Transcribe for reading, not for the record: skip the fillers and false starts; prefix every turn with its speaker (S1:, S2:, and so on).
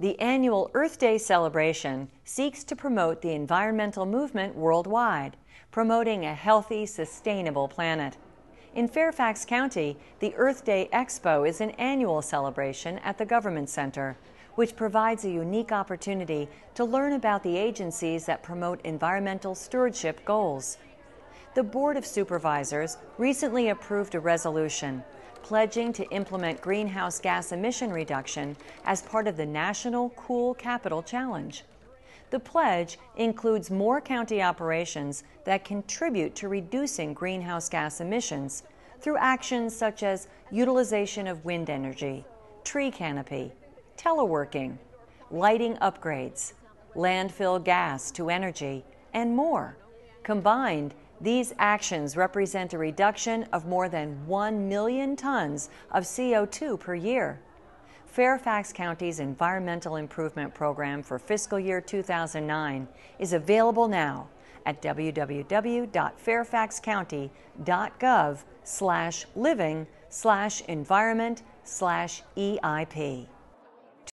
S1: The annual Earth Day celebration seeks to promote the environmental movement worldwide, promoting a healthy, sustainable planet. In Fairfax County, the Earth Day Expo is an annual celebration at the Government Center, which provides a unique opportunity to learn about the agencies that promote environmental stewardship goals. The Board of Supervisors recently approved a resolution pledging to implement greenhouse gas emission reduction as part of the National Cool Capital Challenge. The pledge includes more county operations that contribute to reducing greenhouse gas emissions through actions such as utilization of wind energy, tree canopy, teleworking, lighting upgrades, landfill gas to energy, and more. Combined, these actions represent a reduction of more than 1 million tons of CO2 per year. Fairfax County's Environmental Improvement Program for fiscal year 2009 is available now at www.fairfaxcounty.gov/living/environment/EIP.